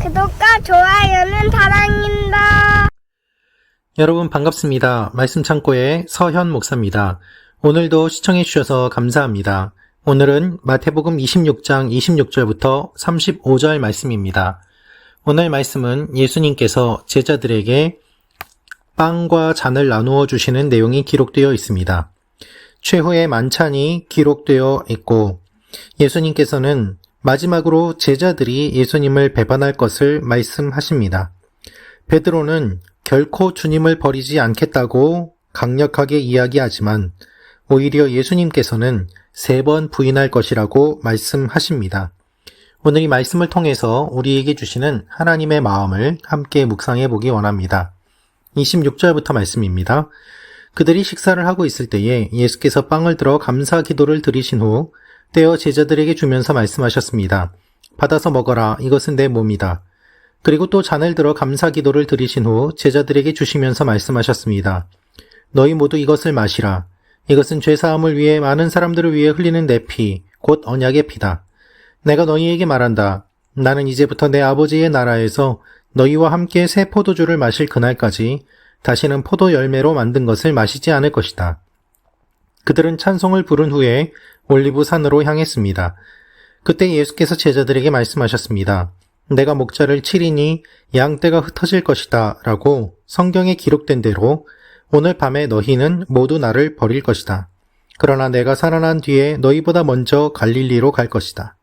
구독과 좋아요는 사랑입니다. 여러분 반갑습니다. 말씀 창고의 서현 목사입니다. 오늘도 시청해 주셔서 감사합니다. 오늘은 마태복음 26장 26절부터 35절 말씀입니다. 오늘 말씀은 예수님께서 제자들에게 빵과 잔을 나누어 주시는 내용이 기록되어 있습니다. 최후의 만찬이 기록되어 있고 예수님께서는 마지막으로 제자들이 예수님을 배반할 것을 말씀하십니다. 베드로는 결코 주님을 버리지 않겠다고 강력하게 이야기하지만 오히려 예수님께서는 3번 부인할 것이라고 말씀하십니다. 오늘 이 말씀을 통해서 우리에게 주시는 하나님의 마음을 함께 묵상해 보기 원합니다. 26절부터 말씀입니다. 그들이 식사를 하고 있을 때에 예수께서 빵을 들어 감사 기도를 드리신 후 떼어 제자들에게 주면서 말씀하셨습니다. 받아서 먹어라. 이것은 내 몸이다. 그리고 또 잔을 들어 감사 기도를 드리신 후 제자들에게 주시면서 말씀하셨습니다. 너희 모두 이것을 마시라. 이것은 죄사함을 위해 많은 사람들을 위해 흘리는 내 피, 곧 언약의 피다. 내가 너희에게 말한다. 나는 이제부터 내 아버지의 나라에서 너희와 함께 새 포도주를 마실 그날까지 다시는 포도 열매로 만든 것을 마시지 않을 것이다. 그들은 찬송을 부른 후에 올리브 산으로 향했습니다. 그때 예수께서 제자들에게 말씀하셨습니다. 내가 목자를 치리니 양떼가 흩어질 것이다 라고 성경에 기록된 대로 오늘 밤에 너희는 모두 나를 버릴 것이다. 그러나 내가 살아난 뒤에 너희보다 먼저 갈릴리로 갈 것이다.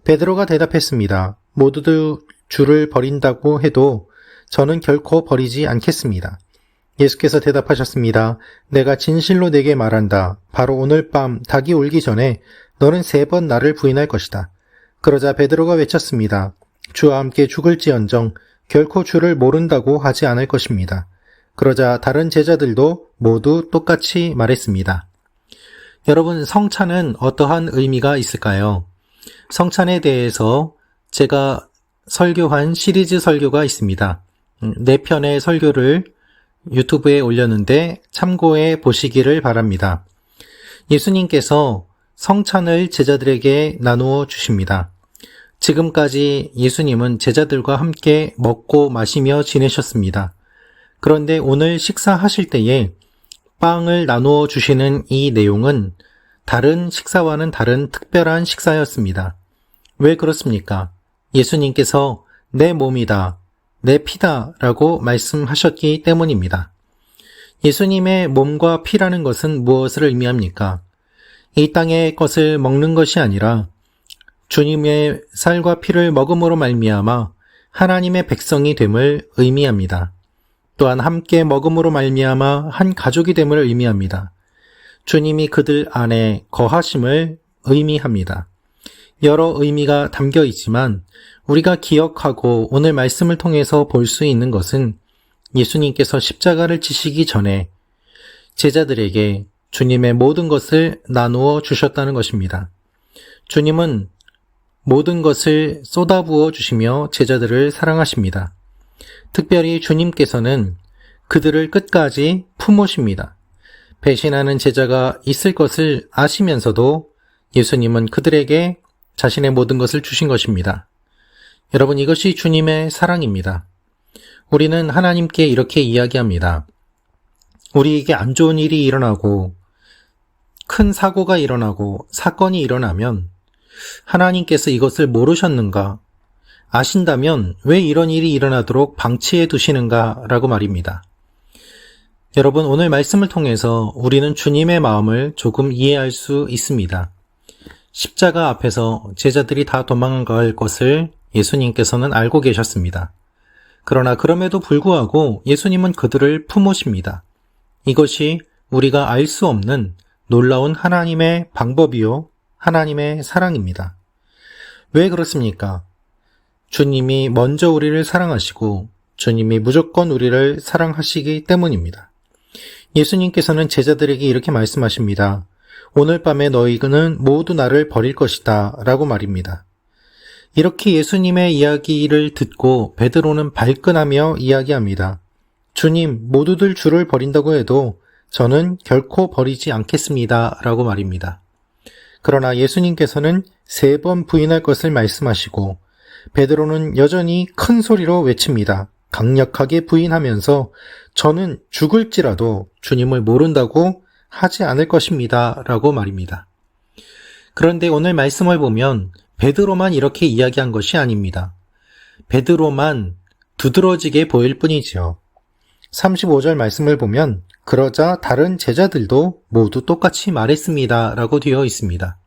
베드로가 대답했습니다. 모두들 주를 버린다고 해도 저는 결코 버리지 않겠습니다. 예수께서 대답하셨습니다. 내가 진실로 내게 말한다. 바로 오늘 밤 닭이 울기 전에 너는 3번 나를 부인할 것이다. 그러자 베드로가 외쳤습니다. 주와 함께 죽을지언정 결코 주를 모른다고 하지 않을 것입니다. 그러자 다른 제자들도 모두 똑같이 말했습니다. 여러분, 성찬은 어떠한 의미가 있을까요? 성찬에 대해서 제가 설교한 시리즈 설교가 있습니다. 4편의 설교를 유튜브에 올렸는데 참고해 보시기를 바랍니다. 예수님께서 성찬을 제자들에게 나누어 주십니다. 지금까지 예수님은 제자들과 함께 먹고 마시며 지내셨습니다. 그런데 오늘 식사하실 때에 빵을 나누어 주시는 이 내용은 다른 식사와는 다른 특별한 식사였습니다. 왜 그렇습니까? 예수님께서 내 몸이다, 내 피다 라고 말씀하셨기 때문입니다. 예수님의 몸과 피라는 것은 무엇을 의미합니까? 이 땅의 것을 먹는 것이 아니라 주님의 살과 피를 먹음으로 말미암아 하나님의 백성이 됨을 의미합니다. 또한 함께 먹음으로 말미암아 한 가족이 됨을 의미합니다. 주님이 그들 안에 거하심을 의미합니다. 여러 의미가 담겨 있지만 우리가 기억하고 오늘 말씀을 통해서 볼 수 있는 것은 예수님께서 십자가를 지시기 전에 제자들에게 주님의 모든 것을 나누어 주셨다는 것입니다. 주님은 모든 것을 쏟아부어 주시며 제자들을 사랑하십니다. 특별히 주님께서는 그들을 끝까지 품으십니다. 배신하는 제자가 있을 것을 아시면서도 예수님은 그들에게 자신의 모든 것을 주신 것입니다. 여러분, 이것이 주님의 사랑입니다. 우리는 하나님께 이렇게 이야기합니다. 우리에게 안 좋은 일이 일어나고 큰 사고가 일어나고 사건이 일어나면 하나님께서 이것을 모르셨는가? 아신다면 왜 이런 일이 일어나도록 방치해 두시는가? 라고 말입니다. 여러분, 오늘 말씀을 통해서 우리는 주님의 마음을 조금 이해할 수 있습니다. 십자가 앞에서 제자들이 다 도망갈 것을 예수님께서는 알고 계셨습니다. 그러나 그럼에도 불구하고 예수님은 그들을 품으십니다. 이것이 우리가 알 수 없는 놀라운 하나님의 방법이요, 하나님의 사랑입니다. 왜 그렇습니까? 주님이 먼저 우리를 사랑하시고 주님이 무조건 우리를 사랑하시기 때문입니다. 예수님께서는 제자들에게 이렇게 말씀하십니다. 오늘 밤에 너희는 모두 나를 버릴 것이다 라고 말입니다. 이렇게 예수님의 이야기를 듣고 베드로는 발끈하며 이야기합니다. 주님, 모두들 주를 버린다고 해도 저는 결코 버리지 않겠습니다 라고 말입니다. 그러나 예수님께서는 3번 부인할 것을 말씀하시고 베드로는 여전히 큰 소리로 외칩니다. 강력하게 부인하면서 저는 죽을지라도 주님을 모른다고 하지 않을 것입니다. 라고 말입니다. 그런데 오늘 말씀을 보면 베드로만 이렇게 이야기한 것이 아닙니다. 베드로만 두드러지게 보일 뿐이지요. 35절 말씀을 보면 그러자 다른 제자들도 모두 똑같이 말했습니다. 라고 되어 있습니다.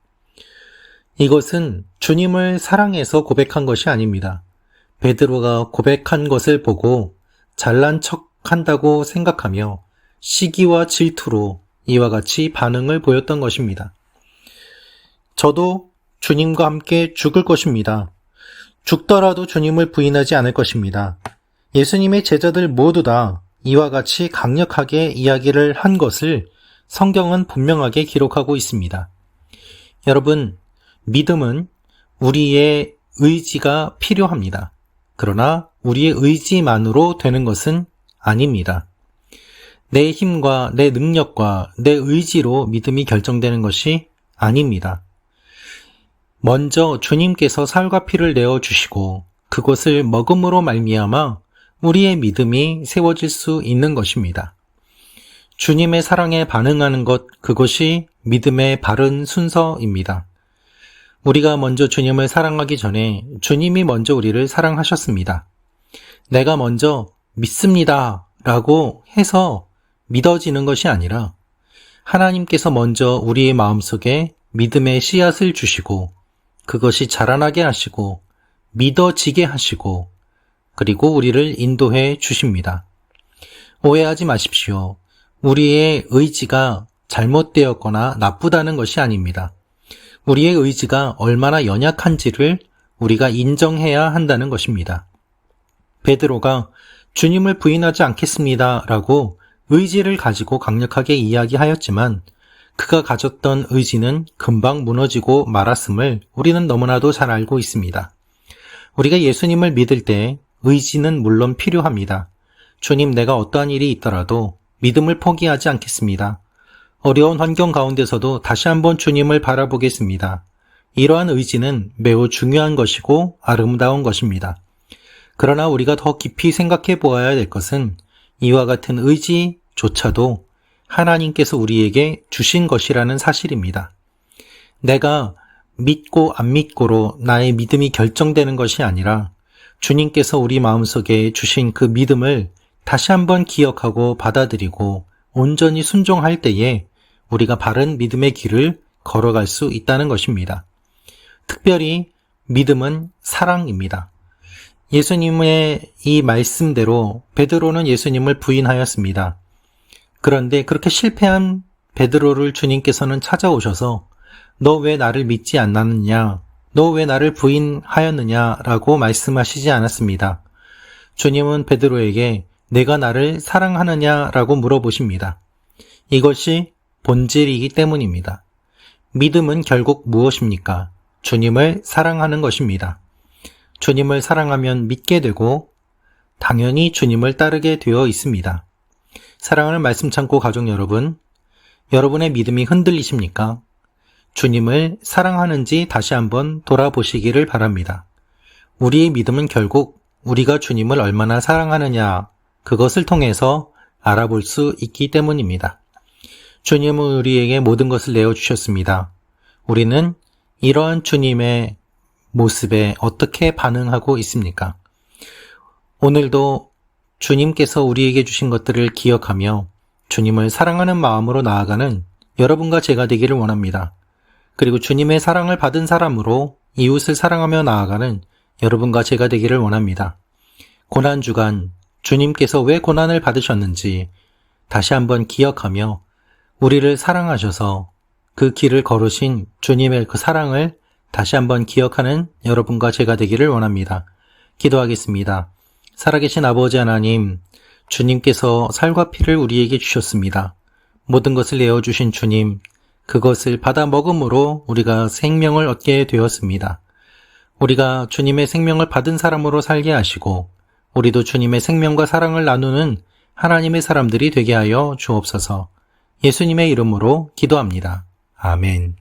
이것은 주님을 사랑해서 고백한 것이 아닙니다. 베드로가 고백한 것을 보고 잘난 척한다고 생각하며 시기와 질투로 이와 같이 반응을 보였던 것입니다. 저도 주님과 함께 죽을 것입니다. 죽더라도 주님을 부인하지 않을 것입니다. 예수님의 제자들 모두 다 이와 같이 강력하게 이야기를 한 것을 성경은 분명하게 기록하고 있습니다. 여러분, 믿음은 우리의 의지가 필요합니다. 그러나 우리의 의지만으로 되는 것은 아닙니다. 내 힘과 내 능력과 내 의지로 믿음이 결정되는 것이 아닙니다. 먼저 주님께서 살과 피를 내어주시고 그것을 먹음으로 말미암아 우리의 믿음이 세워질 수 있는 것입니다. 주님의 사랑에 반응하는 것, 그것이 믿음의 바른 순서입니다. 우리가 먼저 주님을 사랑하기 전에 주님이 먼저 우리를 사랑하셨습니다. 내가 먼저 믿습니다 라고 해서 믿어지는 것이 아니라 하나님께서 먼저 우리의 마음속에 믿음의 씨앗을 주시고 그것이 자라나게 하시고 믿어지게 하시고 그리고 우리를 인도해 주십니다. 오해하지 마십시오. 우리의 의지가 잘못되었거나 나쁘다는 것이 아닙니다. 우리의 의지가 얼마나 연약한지를 우리가 인정해야 한다는 것입니다. 베드로가 주님을 부인하지 않겠습니다 라고 의지를 가지고 강력하게 이야기하였지만 그가 가졌던 의지는 금방 무너지고 말았음을 우리는 너무나도 잘 알고 있습니다. 우리가 예수님을 믿을 때 의지는 물론 필요합니다. 주님, 내가 어떠한 일이 있더라도 믿음을 포기하지 않겠습니다. 어려운 환경 가운데서도 다시 한번 주님을 바라보겠습니다. 이러한 의지는 매우 중요한 것이고 아름다운 것입니다. 그러나 우리가 더 깊이 생각해 보아야 될 것은 이와 같은 의지조차도 하나님께서 우리에게 주신 것이라는 사실입니다. 내가 믿고 안 믿고로 나의 믿음이 결정되는 것이 아니라 주님께서 우리 마음속에 주신 그 믿음을 다시 한번 기억하고 받아들이고 온전히 순종할 때에 우리가 바른 믿음의 길을 걸어갈 수 있다는 것입니다. 특별히 믿음은 사랑입니다. 예수님의 이 말씀대로 베드로는 예수님을 부인하였습니다. 그런데 그렇게 실패한 베드로를 주님께서는 찾아오셔서 너 왜 나를 믿지 않았느냐? 너 왜 나를 부인하였느냐? 라고 말씀하시지 않았습니다. 주님은 베드로에게 내가 나를 사랑하느냐? 라고 물어보십니다. 이것이 본질이기 때문입니다. 믿음은 결국 무엇입니까? 주님을 사랑하는 것입니다. 주님을 사랑하면 믿게 되고 당연히 주님을 따르게 되어 있습니다. 사랑하는 말씀 창고 가족 여러분, 여러분의 믿음이 흔들리십니까? 주님을 사랑하는지 다시 한번 돌아보시기를 바랍니다. 우리의 믿음은 결국 우리가 주님을 얼마나 사랑하느냐, 그것을 통해서 알아볼 수 있기 때문입니다. 주님은 우리에게 모든 것을 내어주셨습니다. 우리는 이러한 주님의 모습에 어떻게 반응하고 있습니까? 오늘도 주님께서 우리에게 주신 것들을 기억하며 주님을 사랑하는 마음으로 나아가는 여러분과 제가 되기를 원합니다. 그리고 주님의 사랑을 받은 사람으로 이웃을 사랑하며 나아가는 여러분과 제가 되기를 원합니다. 고난주간 주님께서 왜 고난을 받으셨는지 다시 한번 기억하며 우리를 사랑하셔서 그 길을 걸으신 주님의 그 사랑을 다시 한번 기억하는 여러분과 제가 되기를 원합니다. 기도하겠습니다. 살아계신 아버지 하나님, 주님께서 살과 피를 우리에게 주셨습니다. 모든 것을 내어주신 주님, 그것을 받아 먹음으로 우리가 생명을 얻게 되었습니다. 우리가 주님의 생명을 받은 사람으로 살게 하시고 우리도 주님의 생명과 사랑을 나누는 하나님의 사람들이 되게 하여 주옵소서. 예수님의 이름으로 기도합니다. 아멘.